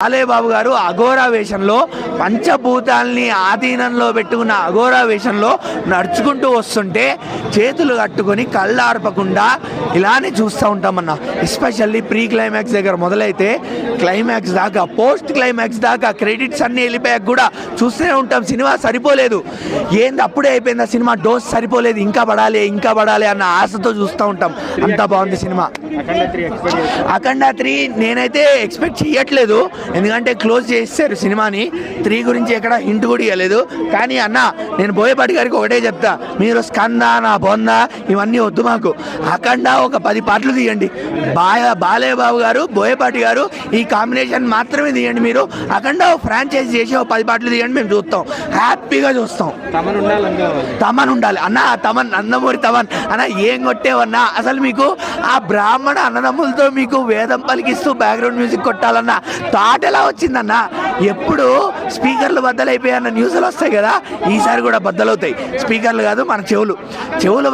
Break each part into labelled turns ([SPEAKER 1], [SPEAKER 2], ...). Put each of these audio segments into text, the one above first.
[SPEAKER 1] బాలేబాబు గారు అఘోరా వేషంలో పంచభూతాల్ని ఆధీనంలో పెట్టుకున్న అఘోరా వేషంలో నడుచుకుంటూ వస్తుంటే చేతులు కట్టుకొని కళ్ళార్పకుండా ఇలానే చూస్తూ ఉంటామన్న. ఎస్పెషల్లీ ప్రీ క్లైమాక్స్ దగ్గర మొదలైతే క్లైమాక్స్ దాకా, పోస్ట్ క్లైమాక్స్ దాకా క్రెడిట్స్ అన్నీ వెళ్ళిపోయాక కూడా చూస్తూనే ఉంటాం. సినిమా సరిపోలేదు, ఏంది అప్పుడే అయిపోయింది ఆ సినిమా, డోస్ సరిపోలేదు, ఇంకా పడాలి అన్న ఆశతో చూస్తూ ఉంటాం. అంత బాగుంది సినిమా. అఖండ 3 నేనైతే ఎక్స్పెక్ట్ చేయట్లేదు, ఎందుకంటే క్లోజ్ చేస్తారు సినిమాని. 3 గురించి ఎక్కడ హింట్ కూడా ఇవ్వలేదు. కానీ అన్న, నేను బోయపాటి గారికి ఒకటే చెప్తా, మీరు స్కంద నా బొంద ఇవన్నీ వద్దు మాకు. అఖండ ఒక 10 పాటలు తీయండి. బాలేబాబు గారు, బోయపాటి గారు ఈ కాంబినేషన్ మాత్రమే తీయండి. మీరు అఖండ ఫ్రాంచైజ్ చేసి ఒక 10 పాటలు తీయండి, మేము చూస్తాం, హ్యాపీగా చూస్తాం. తమన్ ఉండాలి అన్న, తమన్ నందమూరి తమన్ అన్న. ఏం కొట్టేవన్నా అసలు, మీకు ఆ బ్రాహ్మణ అన్నదమ్ములతో మీకు వేదం పలికిస్తూ బ్యాక్గ్రౌండ్ మ్యూజిక్ కొట్టాలన్న థాట్ ఎలా వచ్చిందన్న? ఎప్పుడు స్పీకర్లు బద్దలైపోయాయన్న న్యూస్లు వస్తాయి కదా, ఈసారి కూడా బద్దలవుతాయి. స్పీకర్లు కాదు, మన చెవులు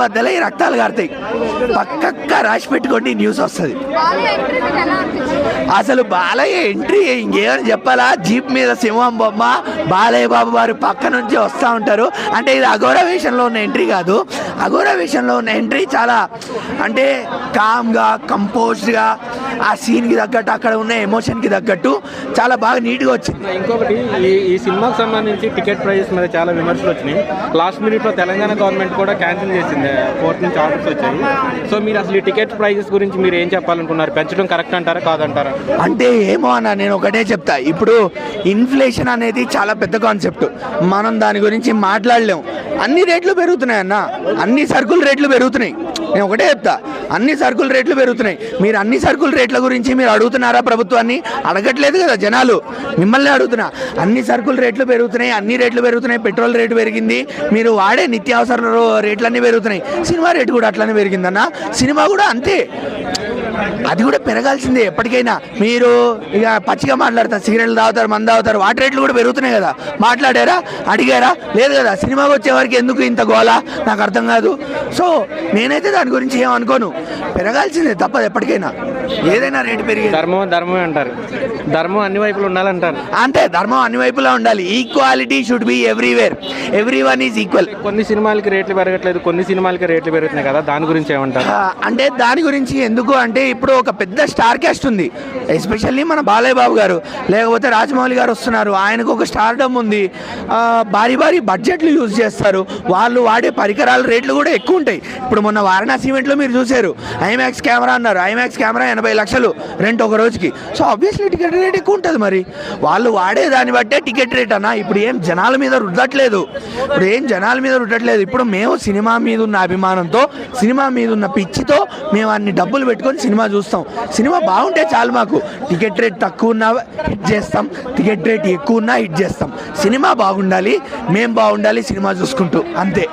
[SPEAKER 1] బద్దలై రక్తాలు కారుతాయి. పక్కక్క రాసి పెట్టుకోండి, న్యూస్ వస్తుంది. అసలు బాలయ్య ఎంట్రీ ఇంకేమని చెప్పాలా? జీప్ మీద సింహం బొమ్మ, బాలయ్య బాబు వారు పక్క నుంచి వస్తూ ఉంటారు. అంటే ఇది అఘోరా వేషంలో ఉన్న ఎంట్రీ కాదు. అఘోరా వేషంలో ఉన్న ఎంట్రీ చాలా అంటే కామ్గా, కంపోజ్డ్గా, ఆ సీన్కి తగ్గట్టు, అక్కడ ఉన్న ఎమోషన్కి తగ్గట్టు చాలా బాగా నీట్గా వచ్చింది.
[SPEAKER 2] ఇంకొకటి, ఈ సినిమాకి సంబంధించి టికెట్ ప్రైజెస్ మీద చాలా విమర్శలు వచ్చినాయి. లాస్ట్ మినిట్లో తెలంగాణ గవర్నమెంట్ కూడా క్యాన్సిల్ చేసింది, కోర్టు నుంచి ఆర్డర్స్ వచ్చాయి. సో మీరు అసలు ఈ టికెట్ ప్రైజెస్ గురించి మీరు ఏం చెప్పాలనుకున్నారు? పెంచడం కరెక్ట్ అంటారా, కాదంటారా?
[SPEAKER 1] అంటే ఏమో అన్న, నేను ఒకటే చెప్తా, ఇప్పుడు ఇన్ఫ్లేషన్ అనేది చాలా పెద్ద కాన్సెప్ట్, మనం దాని గురించి మాట్లాడలేము. అన్ని రేట్లు పెరుగుతున్నాయి అన్న, అన్ని సరుకుల రేట్లు పెరుగుతున్నాయి. నేను ఒకటే చెప్తా, అన్ని సరుకుల రేట్లు పెరుగుతున్నాయి. మీరు అన్ని సరుకుల రేట్ల గురించి మీరు అడుగుతున్నారా? ప్రభుత్వాన్ని అడగట్లేదు కదా, జనాలు మిమ్మల్ని అడుగుతున్నా. అన్ని సరుకుల రేట్లు పెరుగుతున్నాయి, అన్ని రేట్లు పెరుగుతున్నాయి. పెట్రోల్ రేటు పెరిగింది, మీరు వాడే నిత్యావసర రేట్లన్నీ పెరుగుతున్నాయి. సినిమా రేటు కూడా అట్లనే పెరిగిందన్న. సినిమా కూడా అంతే, అది కూడా పెరగాల్సిందే ఎప్పటికైనా. మీరు ఇక పచ్చిగా మాట్లాడతారు, సిగరెట్లు తాగుతారు, మందు తాగుతారు, వాటి రేట్లు కూడా పెరుగుతున్నాయి కదా. మాట్లాడారా? అడిగారా? లేదు కదా. సినిమాకి వచ్చేవారికి ఎందుకు ఇంత గోలా నాకు అర్థం కాదు. సో నేనైతే దాని గురించి ఏమనుకోను, పెరగాల్సిందే తప్పదు ఎప్పటికైనా. ఏదైనా రేటు పెరిగి
[SPEAKER 2] ధర్మమే అంటారు, ధర్మం అన్ని వైపులు ఉండాలంటారు.
[SPEAKER 1] అంతే, ధర్మం అన్ని వైపులా ఉండాలి. Equality should be everywhere, everyone is equal.
[SPEAKER 2] కొన్ని సినిమాలకి రేట్లు పెరగట్లేదు, కొన్ని సినిమాలకి రేట్లు పెరుగుతున్నాయి కదా, దాని గురించి ఏమంటారు?
[SPEAKER 1] అంటే దాని గురించి ఎందుకు అంటే, ఇప్పుడు ఒక పెద్ద స్టార్ క్యాస్ట్ ఉంది, ఎస్పెషల్లీ మన బాలయ్య బాబు గారు, లేకపోతే రాజమౌళి గారు వస్తున్నారు. ఆయనకు ఒక స్టార్డమ్ ఉంది, భారీ బడ్జెట్లు యూజ్ చేస్తారు. వాళ్ళు వాడే పరికరాల రేట్లు కూడా ఎక్కువ ఉంటాయి. ఇప్పుడు మొన్న వారణాసి ఈవెంట్లో మీరు చూశారు, ఐమాక్స్ కెమెరా అన్నారు. ఐమాక్స్ కెమెరా 80 లక్షలు రెంట్ ఒక రోజుకి. సో ఆబ్వియస్లీ టికెట్ రేట్ ఎక్కువ ఉంటుంది. మరి వాళ్ళు వాడే దాన్ని బట్టే టికెట్ రేట్ అన్న. ఇప్పుడు ఏం జనాల మీద రుద్దట్లేదు, ఇప్పుడు మేము సినిమా మీద ఉన్న అభిమానంతో, సినిమా మీద ఉన్న పిచ్చితో మేము అన్ని డబ్బులు పెట్టుకొని సినిమా చూస్తాం. సినిమా బాగుంటే చాలు మాకు. టికెట్ రేట్ తక్కువ ఉన్నా హిట్ చేస్తాం, టికెట్ రేట్ ఎక్కువ ఉన్నా హిట్ చేస్తాం. సినిమా బాగుండాలి, మేము బాగుండాలి సినిమా చూసుకుంటూ, అంతే.